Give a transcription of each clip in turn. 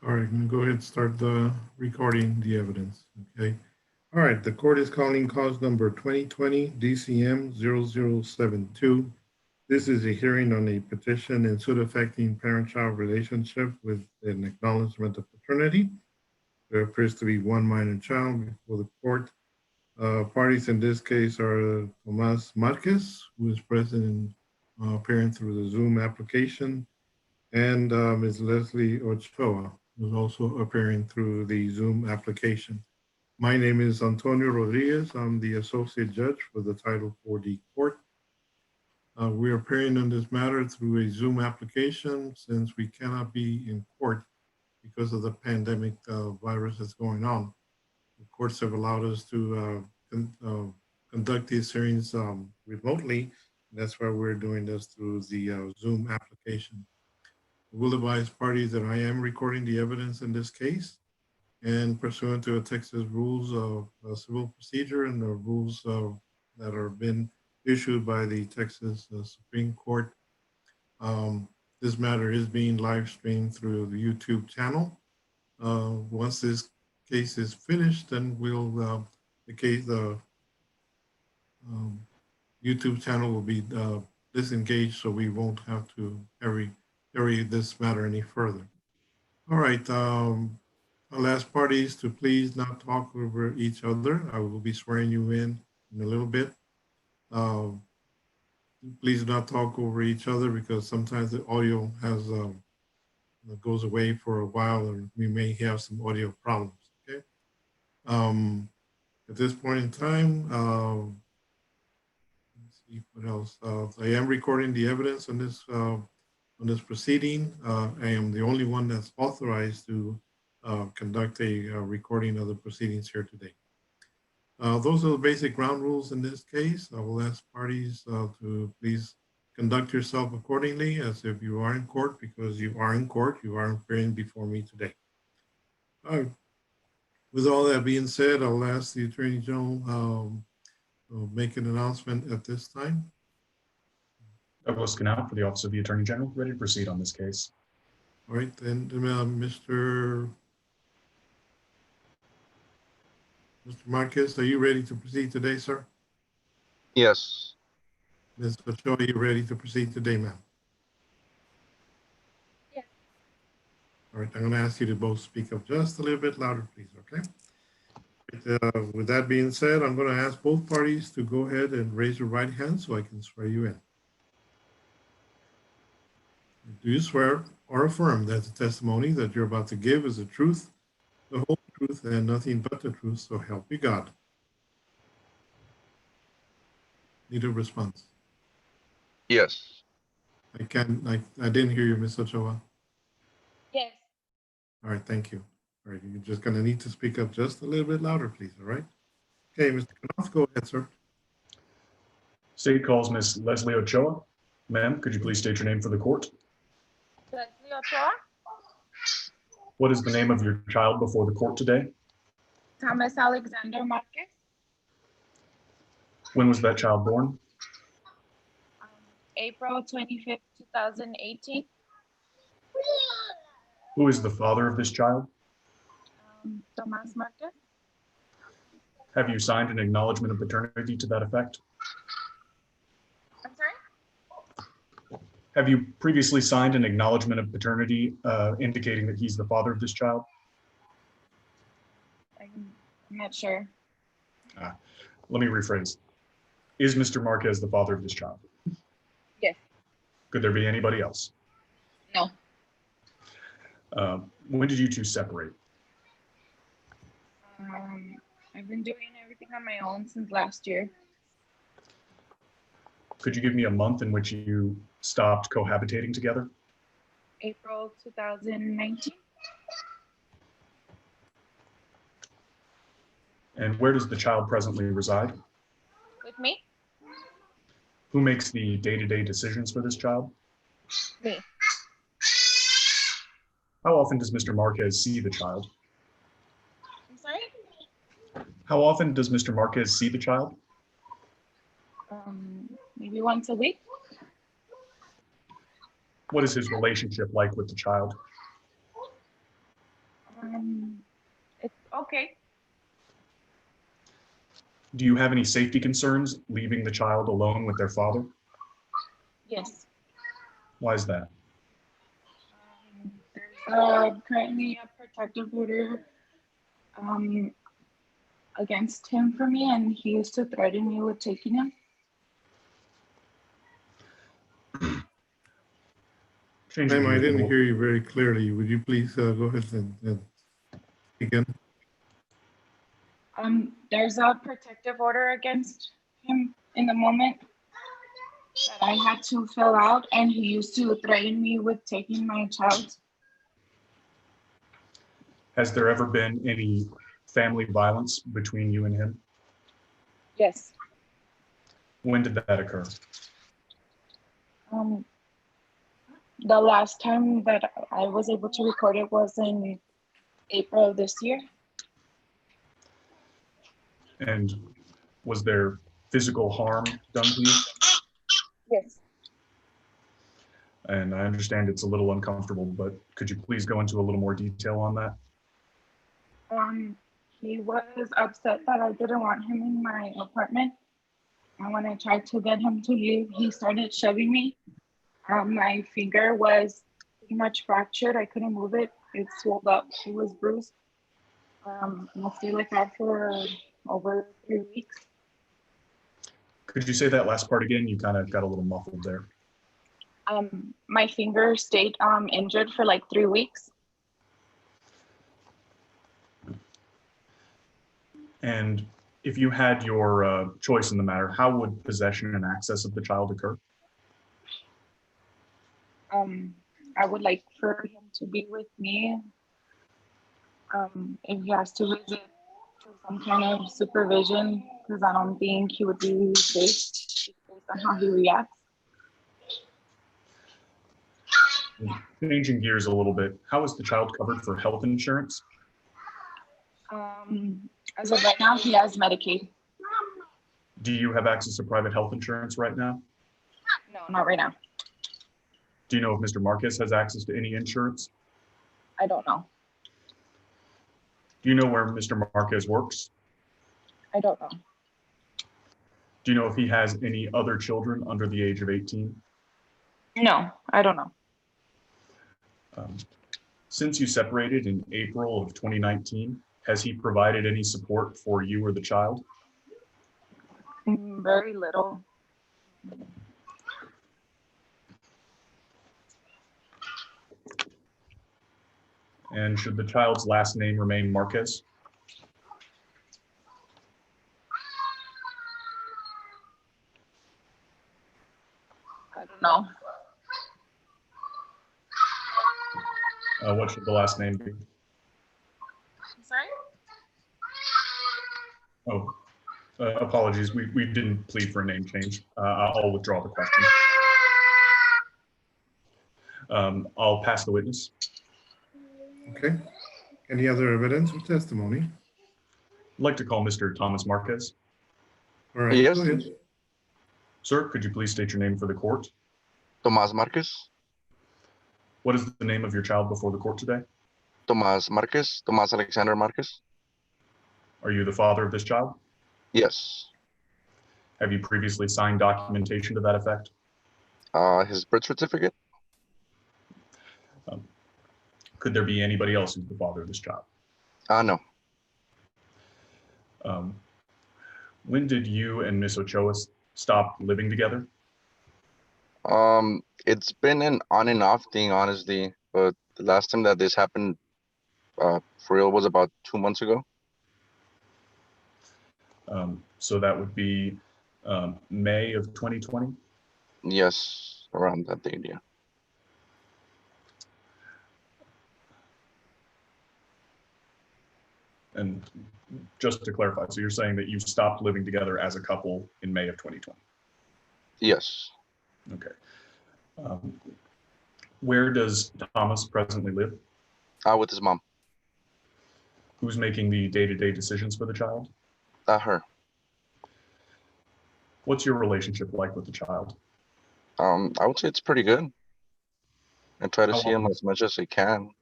All right, I'm gonna go ahead and start the recording the evidence, okay? All right, the court is calling cause number 2020 DCM 0072. This is a hearing on a petition and suit affecting parent-child relationship with an acknowledgement of paternity. There appears to be one minor child before the court. Parties in this case are Tomas Marquez, who is present and appearing through the Zoom application, and Ms. Leslie Ochoa, who's also appearing through the Zoom application. My name is Antonio Rodriguez. I'm the Associate Judge for the Title 4D Court. We are appearing on this matter through a Zoom application since we cannot be in court because of the pandemic virus that's going on. The courts have allowed us to conduct these hearings remotely. That's why we're doing this through the Zoom application. Will advise parties that I am recording the evidence in this case, and pursuant to the Texas rules of civil procedure and the rules that are been issued by the Texas Supreme Court. This matter is being live streamed through the YouTube channel. Once this case is finished, then we'll the YouTube channel will be disengaged, so we won't have to carry this matter any further. All right, I'll ask parties to please not talk over each other. I will be swearing you in a little bit. Please do not talk over each other because sometimes the audio has goes away for a while and we may have some audio problems, okay? At this point in time, let's see what else. I am recording the evidence on this proceeding. I am the only one that's authorized to conduct a recording of the proceedings here today. Those are the basic ground rules in this case. I will ask parties to please conduct yourself accordingly as if you are in court, because you are in court, you are appearing before me today. With all that being said, I'll ask the Attorney General make an announcement at this time. Douglas Canal for the Office of the Attorney General, ready to proceed on this case. All right, then Mr. Marquez, are you ready to proceed today, sir? Yes. Ms. Ochoa, are you ready to proceed today, ma'am? Yes. All right, I'm going to ask you to both speak up just a little bit louder, please, okay? With that being said, I'm going to ask both parties to go ahead and raise your right hand so I can swear you in. Do you swear or affirm that the testimony that you're about to give is the truth, the whole truth, and nothing but the truth, so help you God? Need a response? Yes. I didn't hear you, Ms. Ochoa. Yes. All right, thank you. All right, you're just gonna need to speak up just a little bit louder, please, all right? Okay, Mr. Knopf, go ahead, sir. State calls Ms. Leslie Ochoa. Ma'am, could you please state your name for the court? Leslie Ochoa. What is the name of your child before the court today? Thomas Alexander Marquez. When was that child born? April 25th, 2018. Who is the father of this child? Tomas Marquez. Have you signed an acknowledgement of paternity to that effect? I'm sorry? Have you previously signed an acknowledgement of paternity indicating that he's the father of this child? I'm not sure. Let me rephrase. Is Mr. Marquez the father of this child? Yes. Could there be anybody else? No. When did you two separate? I've been doing everything on my own since last year. Could you give me a month in which you stopped cohabitating together? April 2019. And where does the child presently reside? With me? Who makes the day-to-day decisions for this child? Me. How often does Mr. Marquez see the child? I'm sorry? How often does Mr. Marquez see the child? Maybe once a week. What is his relationship like with the child? It's okay. Do you have any safety concerns leaving the child alone with their father? Yes. Why is that? There's currently a protective order um, against him for me, and he used to threaten me with taking him. Changing Ma'am, I gears a didn't little. hear you very clearly. Would you please go ahead and begin? There's a protective order against him in the moment that I had to fill out, and he used to threaten me with taking my child. Has there ever been any family violence between you and him? Yes. When did that occur? The last time that I was able to record it was in April of this year. And was there physical harm done to you? Yes. And I understand it's a little uncomfortable, but could you please go into a little more detail on that? He was upset that I didn't want him in my apartment. And when I tried to get him to leave, he started shoving me. My finger was pretty much fractured. I couldn't move it. It swelled up. It was bruised. And I stayed like that for over 3 weeks. Could you say that last part again? You kind of got a little muffled there. My finger stayed injured for like 3 weeks. And if you had your choice in the matter, how would possession and access of the child occur? I would like for him to be with me. If he has to visit for some kind of supervision, because I don't think he would be safe based on how he reacts. Changing gears a little bit, how is the child covered for health insurance? As of right now, he has Medicaid. Do you have access to private health insurance right now? No, not right now. Do you know if Mr. Marquez has access to any insurance? I don't know. Do you know where Mr. Marquez works? I don't know. Do you know if he has any other children under the age of 18? No, I don't know. Since you separated in April of 2019, has he provided any support for you or the child? Very little. And should the child's last name remain Marquez? I don't know. What should the last name be? I'm sorry? Oh, apologies. We didn't plead for a name change. I'll withdraw the question. I'll pass the witness. Okay. Any other evidence or testimony? I'd like to call Mr. Thomas Marquez. All right, Yes. go ahead. Sir, could you please state your name for the court? Tomás Marquez. What is the name of your child before the court today? Tomás Marquez. Tomás Alexander Marquez. Are you the father of this child? Yes. Have you previously signed documentation to that effect? His birth certificate. Could there be anybody else who's the father of this child? No. When did you and Miss Ochoa stop living together? It's been an on and off thing, honestly. But the last time that this happened, for real, was about 2 months ago. So that would be May of 2020? Yes, around that date, yeah. And just to clarify, so you're saying that you stopped living together as a couple in May of 2020? Yes. Okay. Where does Thomas presently live? With his mom. Who's making the day-to-day decisions for the child? Her. What's your relationship like with the child? I would say it's pretty good. I try to How see him long- as much as I can.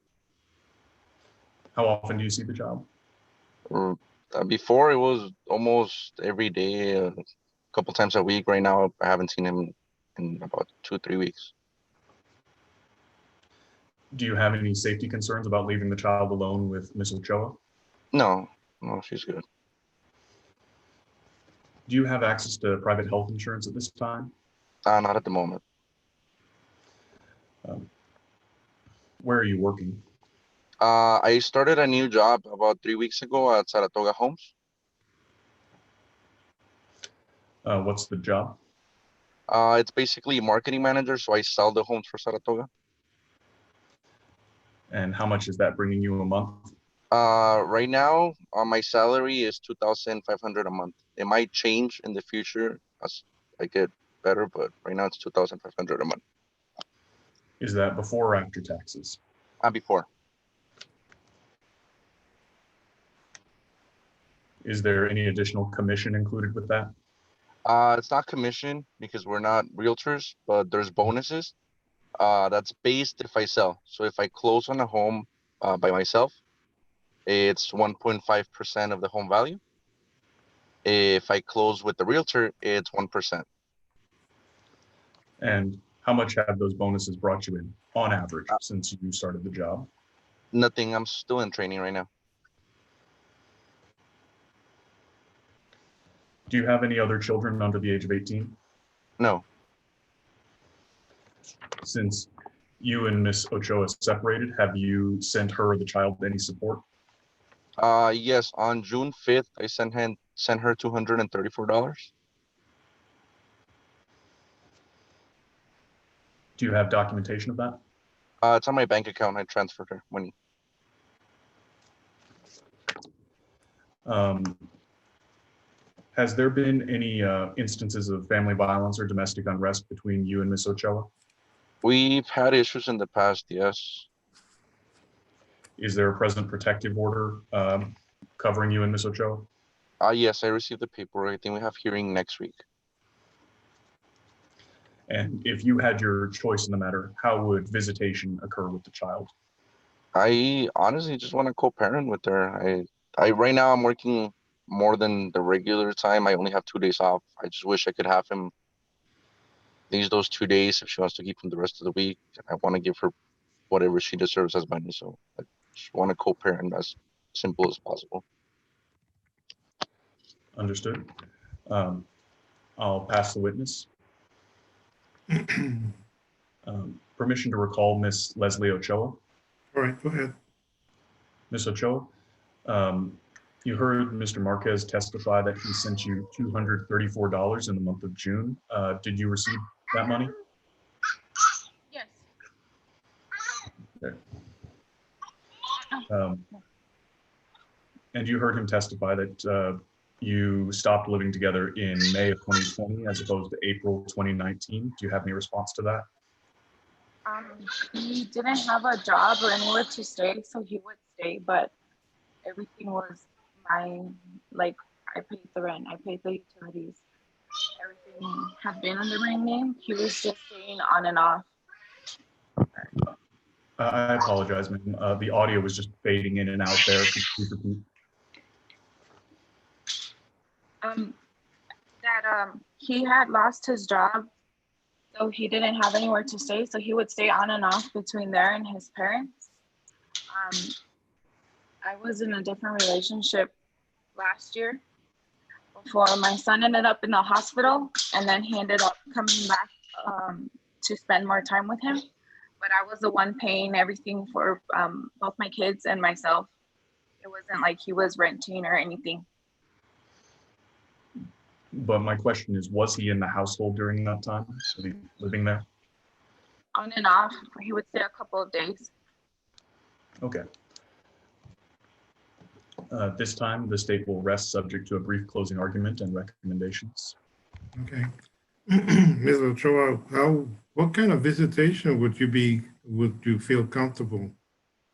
How often do you see the child? Before it was almost every day, a couple times a week. Right now, I haven't seen him in about 2, 3 weeks. Do you have any safety concerns about leaving the child alone with Ms. Ochoa? No, no, she's good. Do you have access to private health insurance at this time? Not at the moment. Where are you working? I started a new job about 3 weeks ago at Saratoga Homes. What's the job? It's basically marketing manager, so I sell the homes for Saratoga. And how much is that bringing you a month? Right now, my salary is 2,500 a month. It might change in the future as I get better, but right now it's 2,500 a month. Is that before or after taxes? Before. Is there any additional commission included with that? It's not commission because we're not realtors, but there's bonuses. That's based if I sell. So if I close on a home by myself, it's 1.5% of the home value. If I close with the realtor, it's 1%. And how much have those bonuses brought you in on average since you started the job? Nothing. I'm still in training right now. Do you have any other children under the age of 18? No. Since you and Miss Ochoa separated, have you sent her or the child any support? Yes. On June 5th, I sent her $234. Do you have documentation of that? It's on my bank account. I transferred her money. Has there been any instances of family violence or domestic unrest between you and Miss Ochoa? We've had issues in the past, yes. Is there a present protective order covering you and Miss Ochoa? Yes, I received the paperwork. I think we have hearing next week. And if you had your choice in the matter, how would visitation occur with the child? I honestly just want to co-parent with her. I right now I'm working more than the regular time. I only have 2 days off. I just wish I could have him those 2 days if she wants to keep him the rest of the week. I want to give her whatever she deserves as money. So I just want to co-parent as simple as possible. Understood. I'll pass the witness. Permission to recall Miss Leslie Ochoa. All right, go ahead. Miss Ochoa, you heard Mr. Marquez testify that he sent you $234 in the month of June. Did you receive that money? Yes. Okay. And you heard him testify that you stopped living together in May of 2020 as opposed to April 2019. Do you have any response to that? He didn't have a job or anywhere to stay, so he would stay, but everything was mine. Like, I paid the rent, I paid the utilities. Everything had been under my name. He was just staying on and off. I apologize, ma'am. The audio was just fading in and out there. Could you please repeat? He had lost his job, so he didn't have anywhere to stay, so he would stay on and off between there and his parents. I was in a different relationship last year before my son ended up in the hospital, and then he ended up coming back to spend more time with him. But I was the one paying everything for both my kids and myself. It wasn't like he was renting or anything. But my question is, was he in the household during that time? Was he living there? On and off. He would stay a couple of days. Okay. This time, the state will rest subject to a brief closing argument and recommendations. Okay. Ms. Ochoa, what kind of visitation would you feel comfortable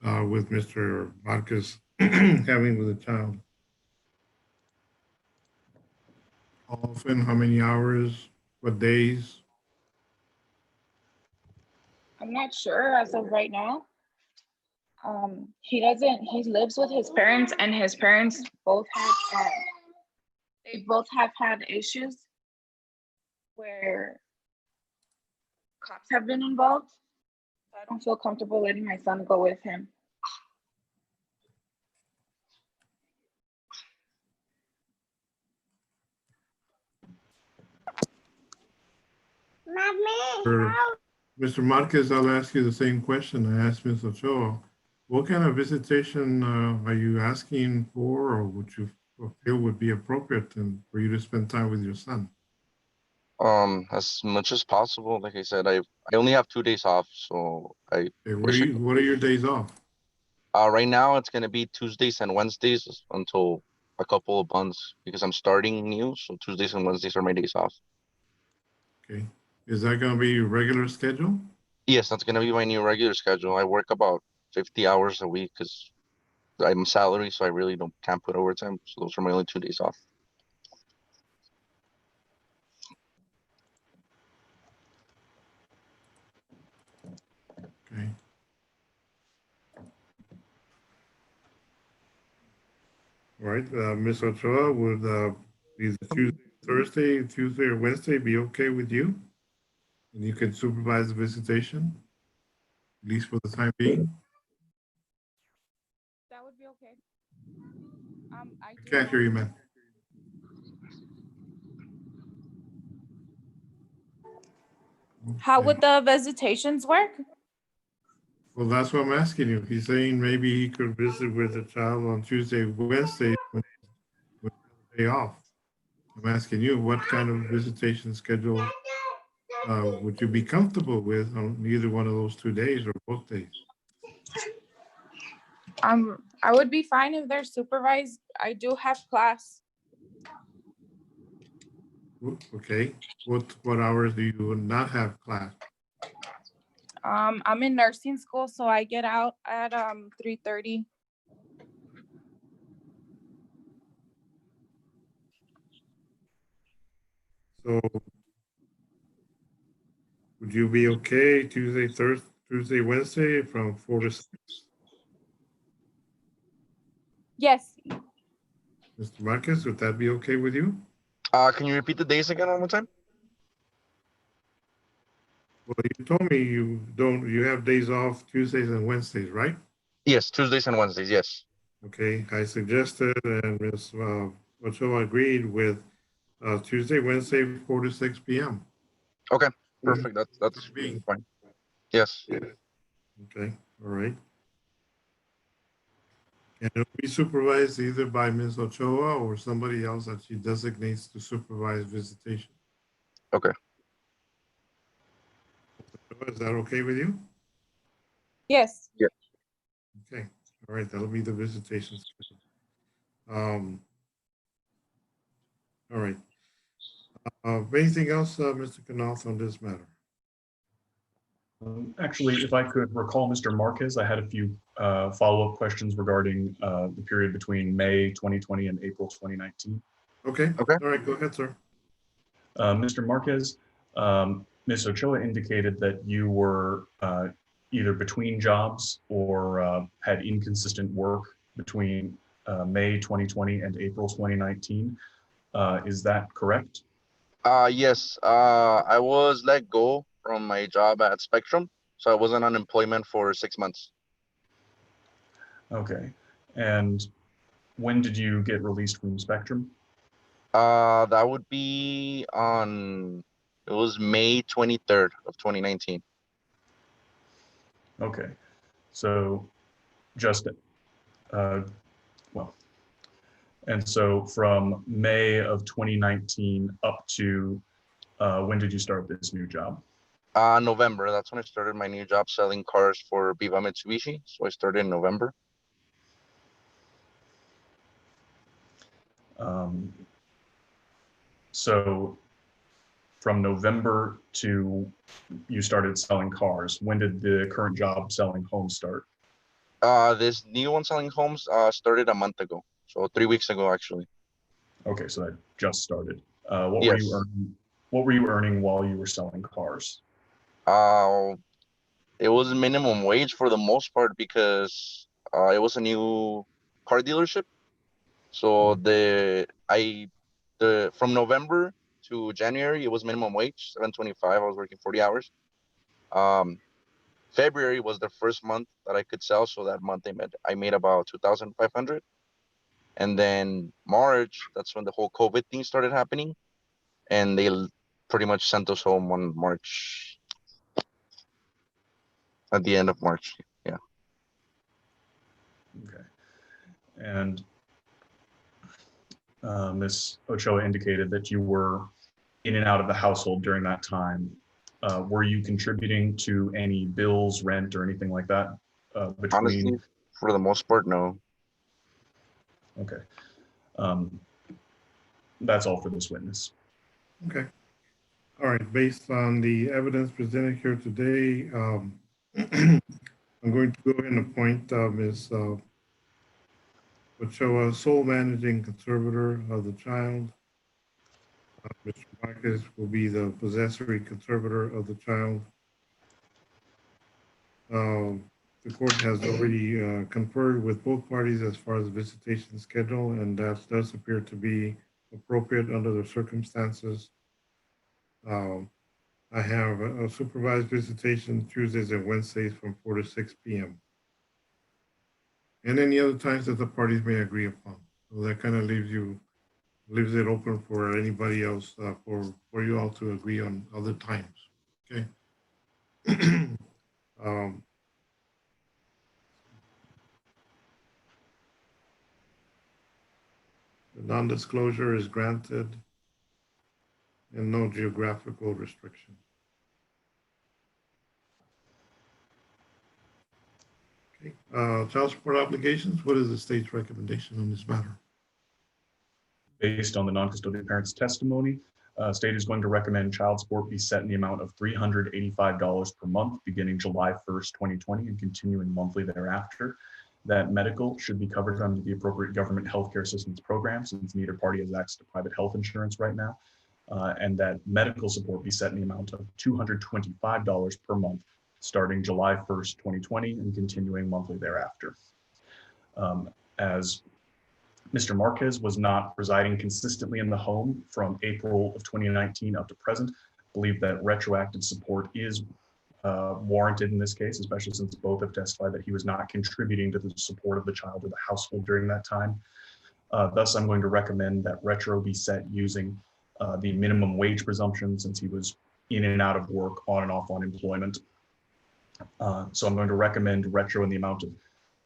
with Mr. Marquez having with the child? How often, how many hours, what days? I'm not sure as of right now. He lives with his parents, and his parents both have, they both have had issues where cops have been involved. So I don't feel comfortable letting my son go with him. For Mr. Marquez, I'll ask you the same question I asked Ms. Ochoa. What kind of visitation are you asking for, or would you feel would be appropriate for you to spend time with your son? As much as possible. Like I said, I only have 2 days off, so I Okay, wish I could. what are your days off? Right now it's gonna be Tuesdays and Wednesdays until a couple of months because I'm starting new. So Tuesdays and Wednesdays are my days off. Okay. Is that going to be your regular schedule? Yes, that's gonna be my new regular schedule. I work about 50 hours a week because I'm salary, so I really can't put overtime. So those are my only 2 days off. Okay. All right. Ms. Ochoa, would either Tuesday or Wednesday be okay with you? And you can supervise the visitation, at least for the time being? That would be okay. I can't hear you, man. How Okay. would the visitations work? Well, that's what I'm asking you. He's saying maybe he could visit with the child on Tuesday, Wednesday, when the day off. I'm asking you, what kind of visitation schedule would you be comfortable with on either one of those 2 days or both days? I would be fine if they're supervised. I do have class. Okay. What hours do you not have class? I'm in nursing school, so I get out at 3:30. So would you be okay Tuesday, Wednesday from 4 to 6? Yes. Mr. Marquez, would that be okay with you? Can you repeat the days again one more time? Well, you told me you have days off Tuesdays and Wednesdays, right? Yes, Tuesdays and Wednesdays. Yes. Okay, I suggested and Ms. Ochoa agreed with Tuesday, Wednesday, 4 to 6 p.m. Okay, For perfect. the That's time being. fine. Yes. Okay, all right. And it'll be supervised either by Ms. Ochoa or somebody else that she designates to supervise visitation. Okay. Is that okay with you? Yes. Yeah. Okay, all right, that'll be the visitation schedule. All right. Anything else, Mr. Knopf, on this matter? Actually, if I could recall Mr. Marquez, I had a few follow-up questions regarding the period between May 2020 and April 2019. Okay, Okay. all right, go ahead, sir. Mr. Marquez, Ms. Ochoa indicated that you were either between jobs or had inconsistent work between May 2020 and April 2019. Is that correct? Yes. I was let go from my job at Spectrum, so I was on unemployment for 6 months. Okay. And when did you get released from Spectrum? That would be it was May 23rd of 2019. Okay. So just, well, and so from May of 2019 up to when did you start this new job? November. That's when I started my new job selling cars for Viva Mitsubishi. So I started in November. So from November to you started selling cars, when did the current job selling homes start? This new one selling homes started a month ago. So 3 weeks ago, actually. Okay, so that just started. What were you Yes. earning? What were you earning while you were selling cars? Uh, it was minimum wage for the most part because it was a new car dealership. So from November to January it was minimum wage, 7.25. I was working 40 hours. February was the first month that I could sell, so that month I made about 2,500. And then March, that's when the whole COVID thing started happening, and pretty much sent us home on March, at the end of March. Yeah. Okay. And Ms. Ochoa indicated that you were in and out of the household during that time. Were you contributing to any bills, rent, or anything like that Honestly, between? for the most part, no. Okay. That's all for this witness. Okay. All right. Based on the evidence presented here today, I'm going to go ahead and appoint Ms. Ochoa, sole managing conservator of the child. Mr. Marquez will be the possessory conservator of the child. The court has already conferred with both parties as far as visitation schedule, and that does appear to be appropriate under the circumstances. I have a supervised visitation Tuesdays and Wednesdays from 4 to 6 p.m. and any other times that the parties may agree upon. So that kind of leaves it open for anybody else, for you all to agree on other times. Okay. The non-disclosure is granted and no geographical restriction. Okay. Child support obligations, what is the state's recommendation on this matter? Based on the non-custodial parent's testimony, state is going to recommend child support be set in the amount of $385 per month beginning July 1st, 2020 and continuing monthly thereafter. That medical should be covered under the appropriate government healthcare assistance program, since neither party has access to private health insurance right now, and that medical support be set in the amount of $225 per month starting July 1st, 2020 and continuing monthly thereafter. As Mr. Marquez was not residing consistently in the home from April of 2019 up to present, I believe that retroactive support is warranted in this case, especially since both have testified that he was not contributing to the support of the child or the household during that time. Thus, I'm going to recommend that retro be set using the minimum wage presumption, since he was in and out of work, on and off unemployment. So I'm going to recommend retro in the amount of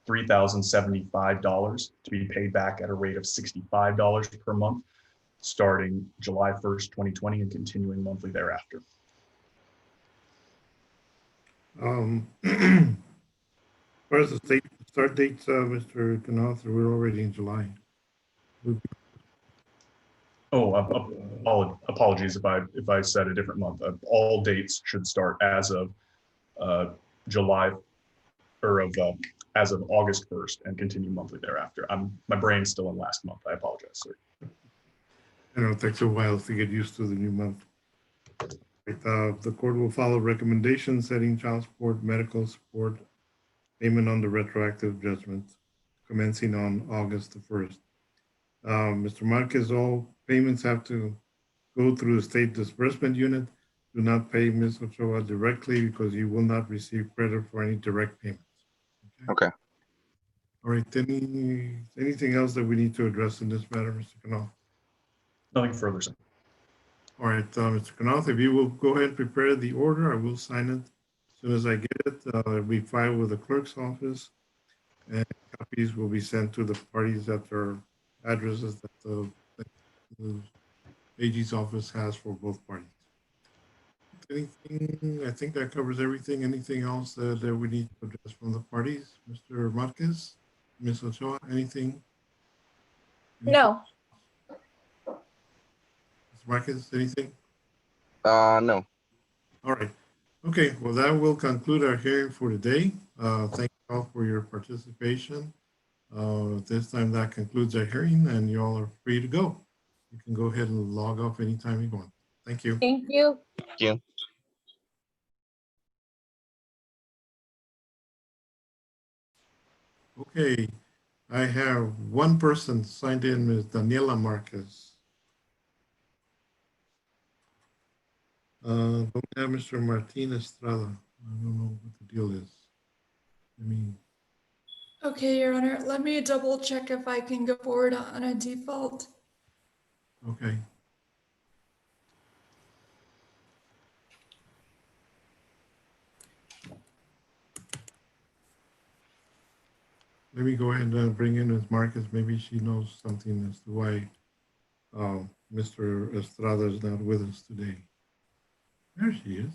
$3,075 to be paid back at a rate of $65 per month, starting July 1st, 2020 and continuing monthly thereafter. Where's the state start dates, Mr. Knauf? We're already in July. Oh, apologies if I said a different month. All dates should start as of July, or as of August 1st and continue monthly thereafter. My brain's still in last month. I apologize, sir. I know it takes a while to get used to the new month. The court will follow recommendations setting child support, medical support, payment on the retroactive judgment commencing on August the 1st. Mr. Marquez, all payments have to go through the state disbursement unit. Do not pay Ms. Ochoa directly because you will not receive credit for any direct payments. Okay. All right, anything else that we need to address in this matter, Mr. Knauf? Nothing further, sir. All right, Mr. Knauf, if you will go ahead and prepare the order, I will sign it as soon as I get it. It'll be filed with the clerk's office, and copies will be sent to the parties at their addresses that the AG's office has for both parties. Anything, I think that covers everything. Anything else that we need to address from the parties? Mr. Marquez, Ms. Ochoa, anything? No. Mr. Marquez, anything? No. All right. Okay, well, that will conclude our hearing for today. Thank you all for your participation. This time that concludes our hearing, and you all are free to go. You can go ahead and log off anytime you want. Thank you. Thank you. Thank you. Okay, I have one person signed in, Ms. Daniela Marquez. Don't have Mr. Martin Estrada. I don't know what the deal is. I mean, Okay, Your Honor, let me double check if I can go forward on a default. okay. Let me go ahead and bring in Ms. Marquez. Maybe she knows something as to why Mr. Estrada is not with us today. There she is.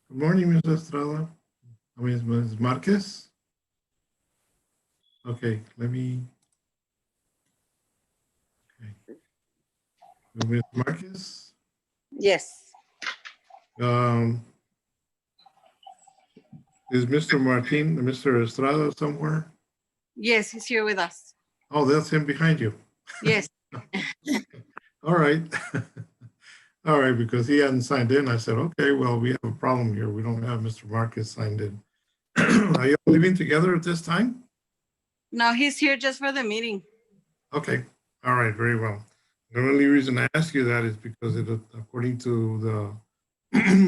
Good morning, Ms. Estrada. I mean, Ms. Marquez. Okay, let me. Okay, Ms. Marquez. Yes. Is Mr. Martin, Mr. Estrada somewhere? Yes, he's here with us. Oh, that's him behind you. Yes. All right. All right, because he hadn't signed in. I said, okay, well, we have a problem here. We don't have Mr. Marquez signed in. Are you living together at this time? No, he's here just for the meeting. Okay. All right, very well. The only reason I ask you that is because according to the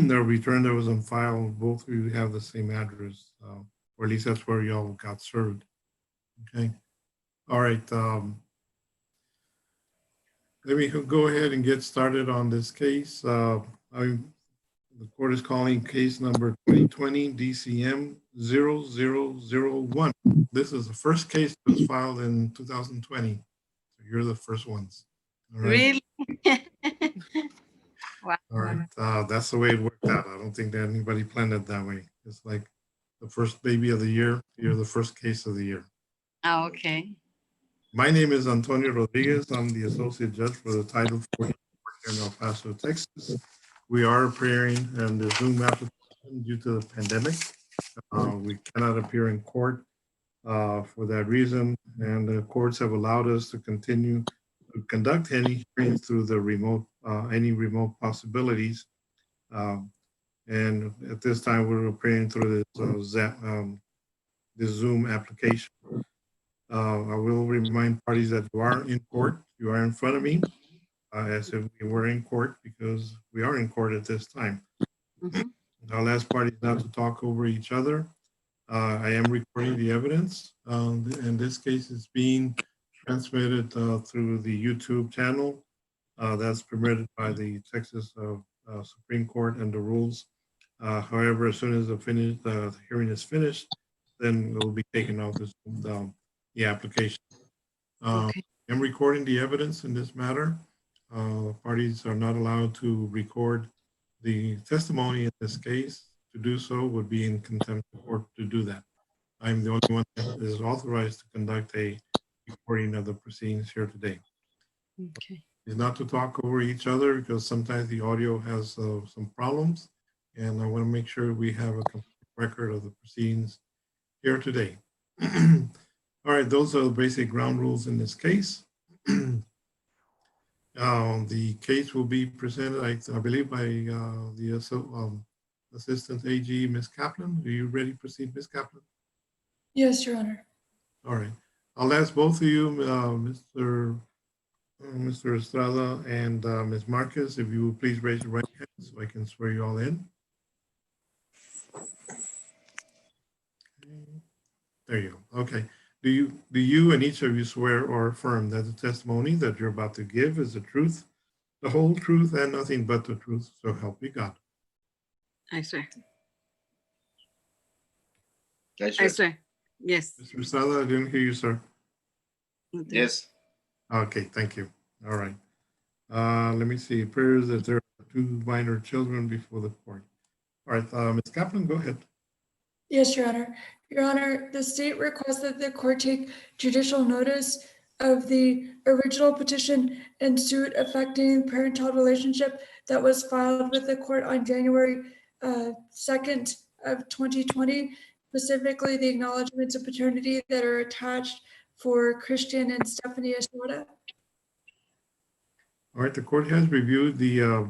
the return that was on file, both of you have the same address, or at least that's where y'all got served. Okay. All right. Let me go ahead and get started on this case. The court is calling case number 2020 DCM 0001. This is the first case that was filed in 2020. So you're the first ones. All right. Really? Wow. All right. That's the way it worked out. I don't think that anybody planned it that way. It's like the first baby of the year. You're the first case of the year. Oh, okay. My name is Antonio Rodriguez. I'm the associate judge for the Title 40 here in El Paso, Texas. We are appearing in the Zoom application due to the pandemic. We cannot appear in court for that reason, and the courts have allowed us to continue to conduct any hearings through the remote, any remote possibilities. And at this time, we're appearing through this Zoom application. I will remind parties that you are in court. You are in front of me as if we were in court, because we are in court at this time. Mhm. I'll ask parties not to talk over each other. I am recording the evidence. In this case, it's being transmitted through the YouTube channel. That's permitted by the Texas Supreme Court and the rules. However, as soon as the hearing is finished, then it will be taken off the application. Okay. I'm recording the evidence in this matter. Parties are not allowed to record the testimony in this case. To do so would be in contempt of court to do that. I'm the only one that is authorized to conduct a recording of the proceedings here today. Okay. Is not to talk over each other, because sometimes the audio has some problems, and I want to make sure we have a complete record of the proceedings here today. All right, those are the basic ground rules in this case. The case will be presented, I believe, by the Assistant AG, Ms. Kaplan. Are you ready to proceed, Ms. Kaplan? Yes, Your Honor. All right. I'll ask both of you, Mr. Estrada and Ms. Marquez, if you will please raise your right hand so I can swear you all in. There you go. Okay. Do you and each of you swear or affirm that the testimony that you're about to give is the truth, the whole truth, and nothing but the truth, so help you God? I swear. I I swear. swear. Yes. Mr. Estrada, I didn't hear you, sir. Yes. Okay, thank you. All right. Let me see. It appears that there are two minor children before the court. All right, Ms. Kaplan, go ahead. Yes, Your Honor. Your Honor, the state requests that the court take judicial notice of the original petition and suit affecting parent-child relationship that was filed with the court on January 2nd of 2020, specifically the acknowledgements of paternity that are attached for Christian and Stephanie Estrada. All right, the court has reviewed the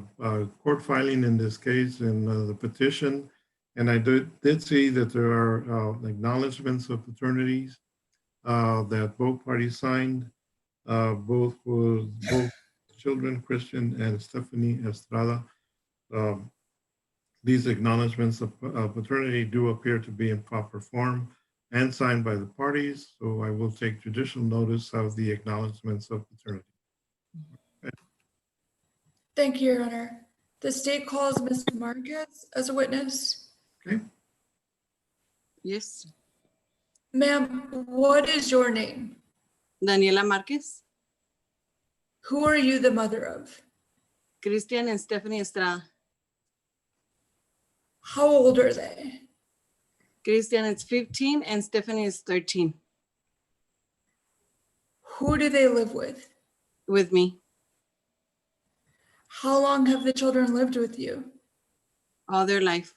court filing in this case and the petition. And I did see that there are acknowledgements of paternities that both parties signed, both children, Christian and Stephanie Estrada. Um, These acknowledgements of paternity do appear to be in proper form and signed by the parties. So I will take judicial notice of the acknowledgements of paternity. Thank you, Your Honor. The state calls Ms. Marquez as a witness. Okay. Yes. Ma'am, what is your name? Daniela Marquez, Who are you the mother of? Christian and Stephanie Estrada. How old are they? Christian is 15 and Stephanie is 13 Who do they live with? with me How long have the children lived with you? all their life.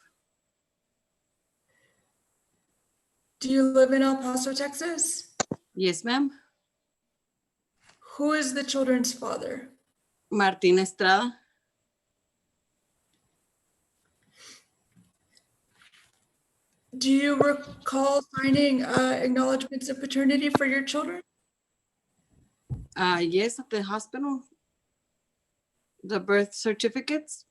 Do you live in El Paso, Texas? Yes, ma'am. Who is the children's father? Martin Estrada. Do you recall signing acknowledgements of paternity for your children? Yes, at the hospital. The birth certificates.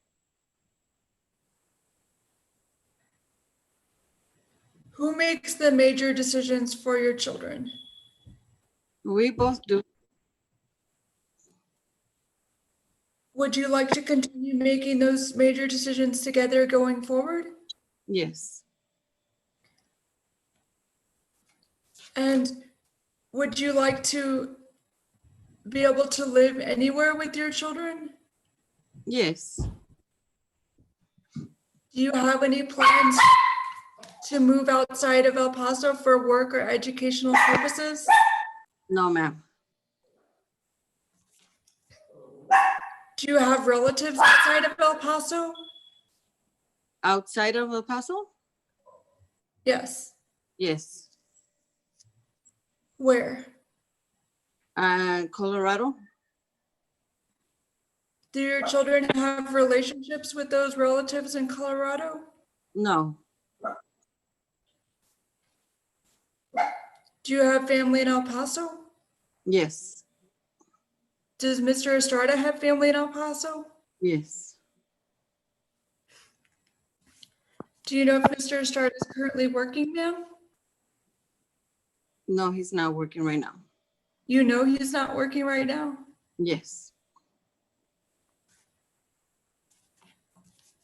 Who makes the major decisions for your children? We both do. Would you like to continue making those major decisions together going forward? Yes. And would you like to be able to live anywhere with your children? Yes. Do you have any plans to move outside of El Paso for work or educational purposes? No, ma'am. Do you have relatives outside of El Paso? Outside of El Paso? Yes. Yes. Where? Colorado? Do your children have relationships with those relatives in Colorado? No. Do you have family in El Paso? Yes. Does Mr. Estrada have family in El Paso? Yes. Do you know if Mr. Estrada is currently working, ma'am? No, he's not working right now. You know he's not working right now? Yes.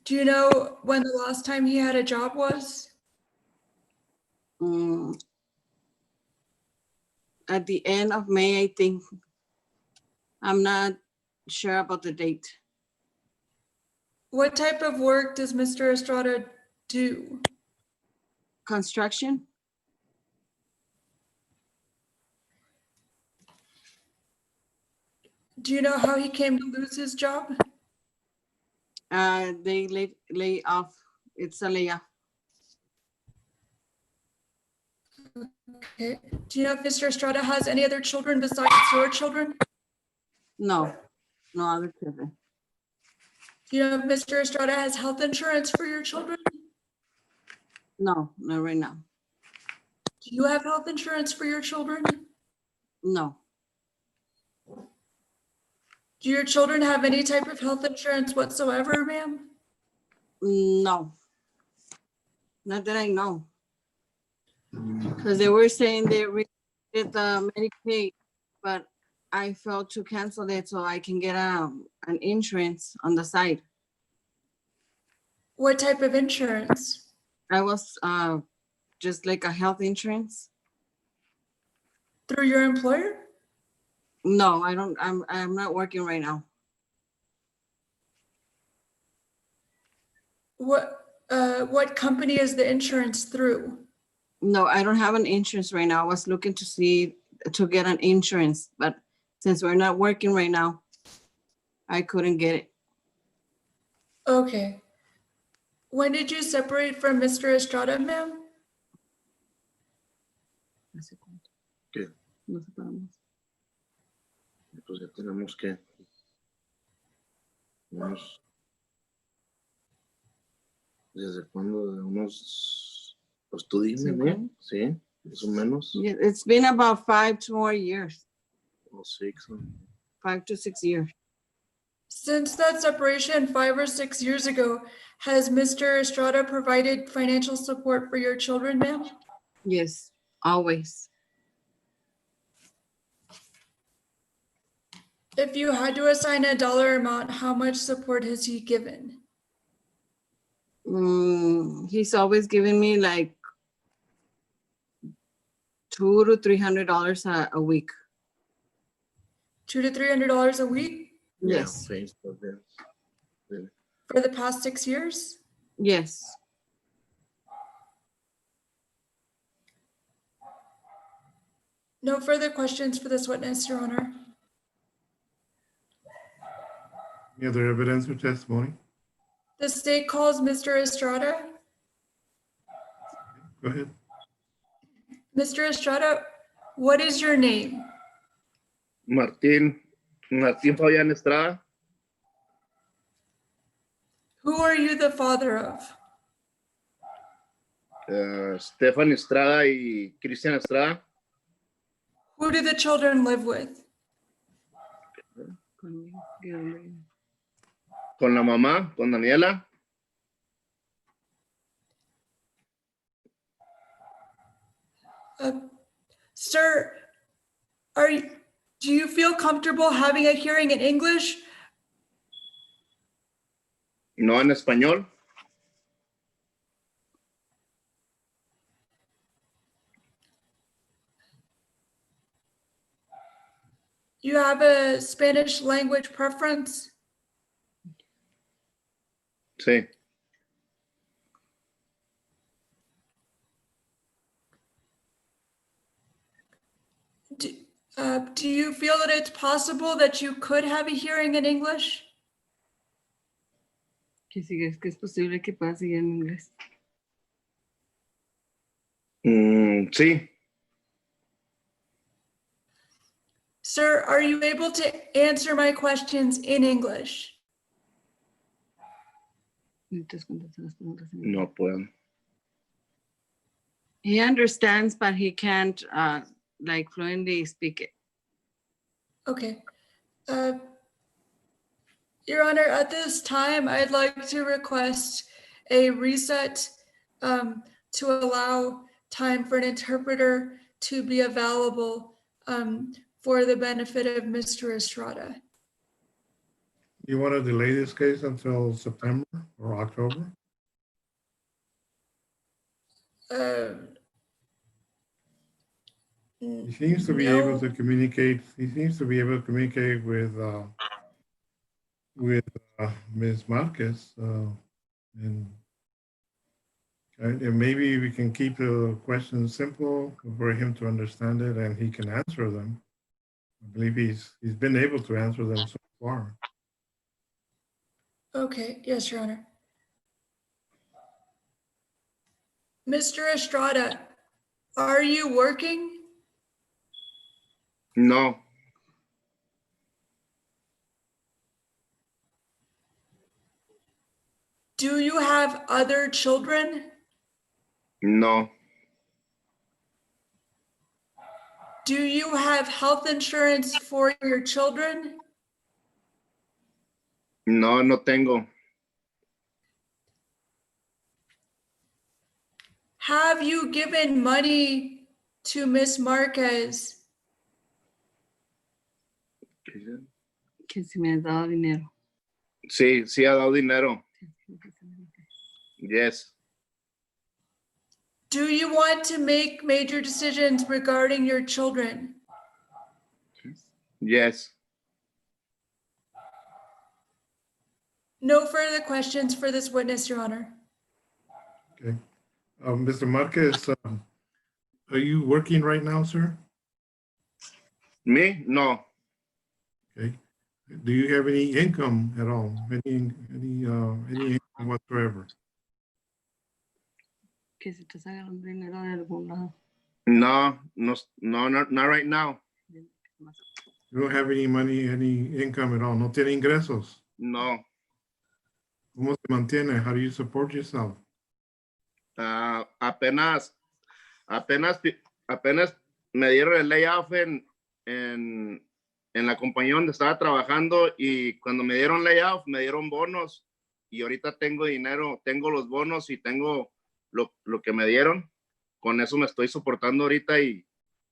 Do you know when the last time he had a job was? At the end of May, I think. I'm not sure about the date. What type of work does Mr. Estrada do? Construction? Do you know how he came to lose his job? They lay off. It's a layoff. Okay. Do you know if Mr. Estrada has any other children besides your children? No, no other children. Do you know if Mr. Estrada has health insurance for your children? No, not right now. Do you have health insurance for your children? No, Do your children have any type of health insurance whatsoever, ma'am? no. Not that I know. Because they were saying they did the Medicaid, but I failed to cancel it so I can get an insurance on the side. What type of insurance? I was just like a health insurance. Through your employer? No, I don't. I'm not working right now. What company is the insurance through? No, I don't have an insurance right now. I was looking to get an insurance, but since we're not working right now, I couldn't get it. Okay. When did you separate from Mr. Estrada, ma'am? ¿Qué? Nos separamos. Pues ya tenemos que. Unos- ¿Desde cuándo? De unos, pues tú dime, ¿Cinco ¿eh? años? Sí, más o menos. Yeah, it's been about 5 more years, Unos 6. 5 to 6 years. Since that separation 5 or 6 years ago, has Mr. Estrada provided financial support for your children, ma'am? Yes, always. If you had to assign a dollar amount, how much support has he given? He's always giving me like $200 to $300 a week. $200 to $300 a week Yes, Facebook, yeah. for the past 6 years? yes. No further questions for this witness, Your Honor. Any other evidence or testimony? The state calls Mr. Estrada. Go ahead. Mr. Estrada, what is your name? Martín Fabián Estrada. Who are you the father of? Stefan Estrada y Cristian Estrada. Who do the children live with? Con la mamá, con Daniela. Sir, do you feel comfortable having a hearing in English? No en español. You have a Spanish language preference? Sí. Do you feel that it's possible that you could have a hearing in English? Que si es que es posible que pueda seguir en inglés. Sí. Sir, are you able to answer my questions in English? No puedo. He understands, but he can't like fluently speak it. Okay. Your Honor, at this time, I'd like to request a reset to allow time for an interpreter to be available for the benefit of Mr. Estrada. You want to delay this case until September or October? He seems to be able to communicate. He seems to be able to communicate with Ms. Marquez, and maybe we can keep the questions simple for him to understand it, and he can answer them. I believe he's been able to answer them so far. Okay, yes, Your Honor. Mr. Estrada, are you working? No. Do you have other children? No. Do you have health insurance for your children? No, no tengo. Have you given money to Miss Marquez? Que si me has dado dinero. Sí, sí ha dado dinero. Yes. Do you want to make major decisions regarding your children? Yes. No further questions for this witness, Your Honor. Okay. Mr. Marquez, are you working right now, sir? Me? No. Okay. Do you have any income at all? Any income whatsoever? Que si te sacan dinero de algún lado. No, not right now. You don't have any money, any income at all? No tiene ingresos? No. ¿Cómo se mantiene? How do you support yourself? Apenas, apenas me dieron el layoff en la compañía donde estaba trabajando y cuando me dieron layoff me dieron bonos y ahorita tengo dinero, tengo los bonos y tengo lo que me dieron. Con eso me estoy soportando ahorita y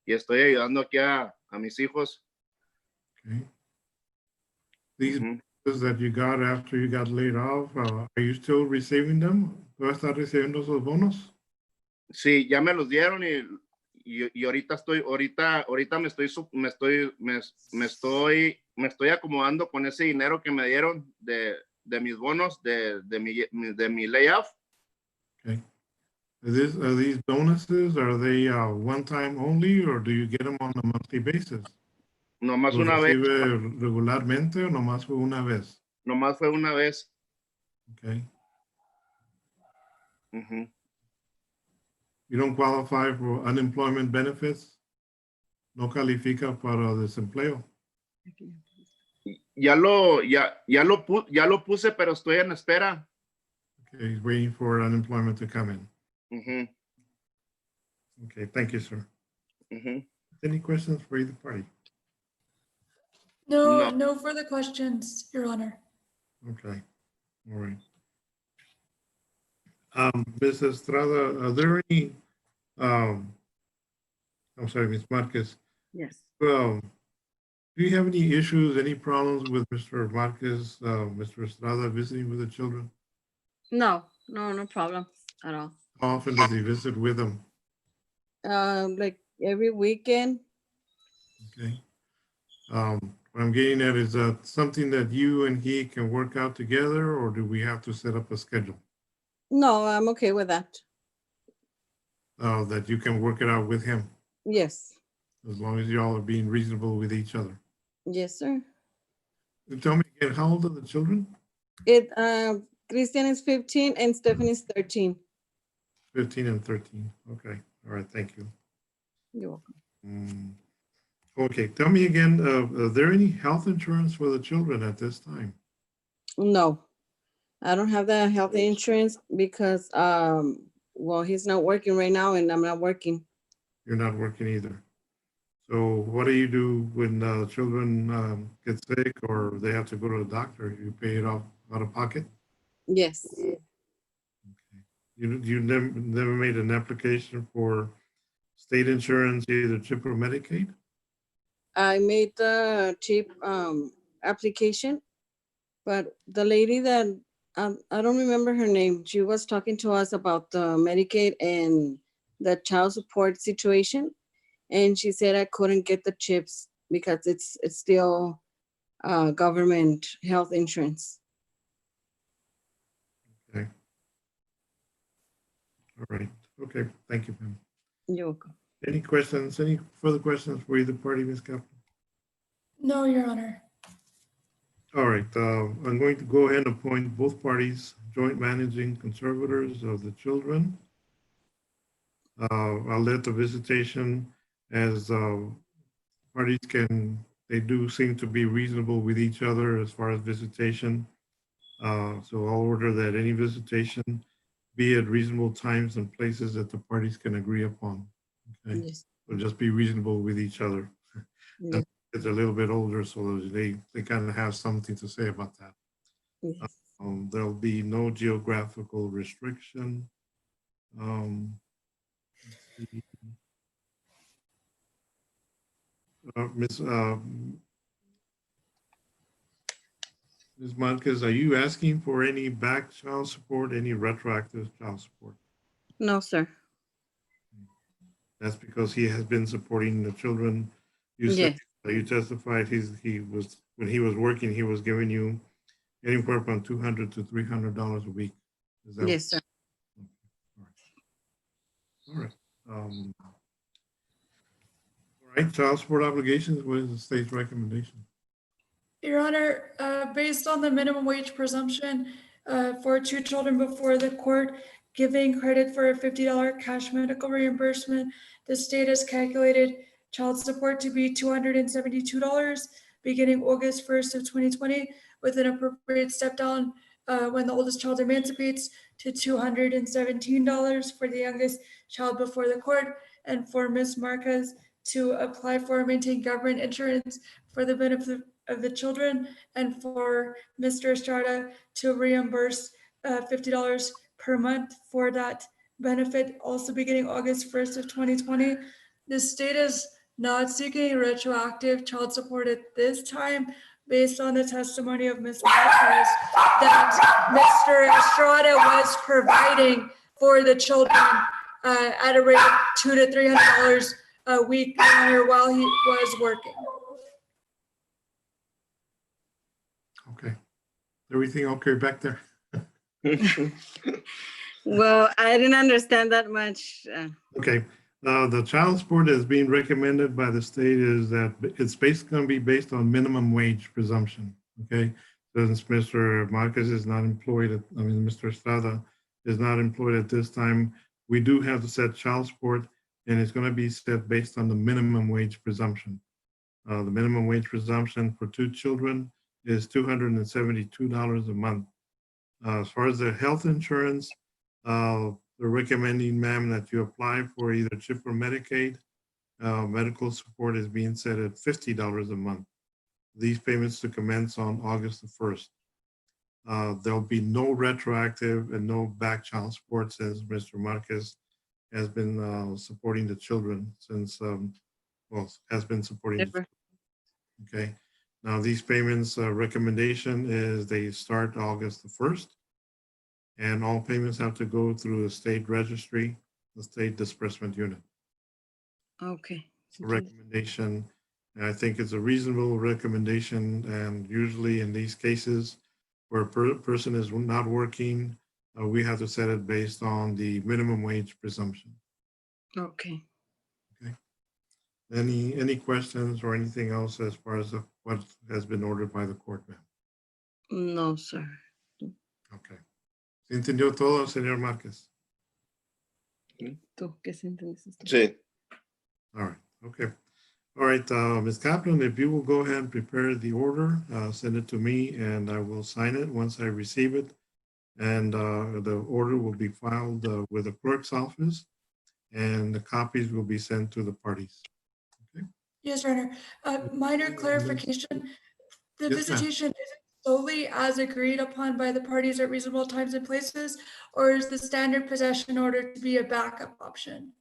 estoy ayudando aquí a mis hijos. Okay. These Ujú. bonuses that you got after you got laid off, are you still receiving them? ¿Tú estás recibiendo esos bonos? Sí, ya me los dieron y ahorita me estoy acomodando con ese dinero que me dieron de mis bonos, de mi layoff. Okay. Are these bonuses, are they one time only or do you get them on a monthly basis? Nomás ¿Los una vez, recibe regularmente o nomás fue una vez? nomás fue una vez. Okay. Ujú. You don't qualify for unemployment benefits? No califica para desempleo. Ya lo puse, pero estoy en espera. Okay, he's waiting for unemployment to come in. Ujú, Okay, thank you, sir. ujú. Any questions for either party? No, No. no further questions, Your Honor. Okay, all right. Ms. Estrada, are there any, I'm sorry, Ms. Marquez, Yes. do you have any issues, any problems with Mr. Marquez, Mr. Estrada visiting with the children? No, no problem at all. How often does he visit with them? Like every weekend. Okay. What I'm getting at is that something that you and he can work out together, or do we have to set up a schedule No, I'm okay with that. that you can work it out with him, Yes. as long as y'all are being reasonable with each other? Yes, sir. Tell me again, how old are the children? Christian is 15 and Stephanie is 13. 15 and 13. Okay. All right. Thank you. You're welcome. Okay. Tell me again, are there any health insurance for the children at this time? No, I don't have the health insurance because well, he's not working right now and I'm not working. You're not working either. So what do you do when children get sick or they have to go to the doctor? You pay it off out of pocket? Yes. You never made an application for state insurance, either CHIP or Medicaid? I made the cheap application, but the lady that I don't remember her name. She was talking to us about the Medicaid and the child support situation, and she said I couldn't get the chips because it's still government health insurance. Okay. All right. Okay. Thank you, ma'am. You're welcome. Any questions? Any further questions for either party, Ms. Kaplan? No, Your Honor. All right. I'm going to go ahead and appoint both parties joint managing conservators of the children. I'll let the visitation as parties they do seem to be reasonable with each other as far as visitation. So I'll order that any visitation be at reasonable times and places that the parties can agree upon. Okay. Yes. So just be reasonable with each other. Yes. It's a little bit older, so they kind of have something to say about that. Yes. There'll be no geographical restriction. Let's see. Ms. Marquez, are you asking for any back child support, any retroactive child support? No, sir. That's because he has been supporting the children. You said, Yes. you testified when he was working, he was giving you anywhere from $200 to $300 a week. Is that Yes, sir. all right? All right, child support obligations, what is the state's recommendation? Your Honor, based on the minimum wage presumption for 2 children before the court, giving credit for a $50 cash medical reimbursement, the state has calculated child support to be $272 beginning August 1st of 2020 with an appropriate step down when the oldest child emancipates to $217 for the youngest child before the court, and for Ms. Marquez to apply for and maintain government insurance for the benefit of the children, and for Mr. Estrada to reimburse $50 per month for that benefit, also beginning August 1st of 2020. The state is not seeking retroactive child support at this time, based on the testimony of Ms. Marquez that Mr. Estrada was providing for the children at a rate of $200 to $300 a week while he was working. Okay. Everything okay back there? Well, I didn't understand that much. Okay. The child support that's being recommended by the state is that it's basically going to be based on minimum wage presumption. Okay. Since Mr. Marquez is not employed, Mr. Estrada is not employed at this time, we do have to set child support, and it's going to be set based on the minimum wage presumption. The minimum wage presumption for 2 children is $272 a month. As far as the health insurance, they're recommending, ma'am, that you apply for either CHIP or Medicaid. Medical support is being set at $50 a month. These payments to commence on August the 1st. There'll be no retroactive and no back child support, since Mr. Marquez has been supporting the children since, has been supporting the children. Okay. Now, these payments, recommendation is they start August the 1st. And all payments have to go through the state registry, the state disbursement unit. Okay. Recommendation, and I think it's a reasonable recommendation, and usually in these cases where a person is not working, we have to set it based on the minimum wage presumption. Okay. Okay. Any questions or anything else as far as what has been ordered by the court, ma'am? No, sir. Okay. ¿Se entendió todo, señor Márquez? ¿Tú qué sientes? Sí. All right. Okay. All right, Ms. Kaplan, if you will go ahead and prepare the order, send it to me, and I will sign it once I receive it. And the order will be filed with the clerk's office, and the copies will be sent to the parties. Okay. Yes, Your Honor. Minor clarification. The Yes, ma'am. visitation is solely as agreed upon by the parties at reasonable times and places, or is the standard possession order to be a backup option?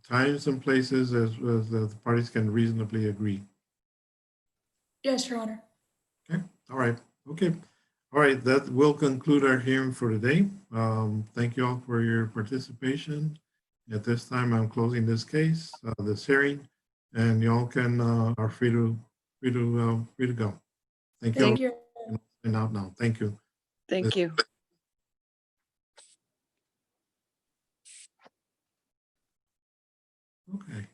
Times and places as the parties can reasonably agree. Yes, Your Honor. Okay. All right. Okay. All right. That will conclude our hearing for today. Thank you all for your participation. At this time, I'm closing this case, this hearing, and y'all can are free to go. Thank you. Thank you. And out now. Thank you. Thank you. Okay.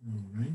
All right.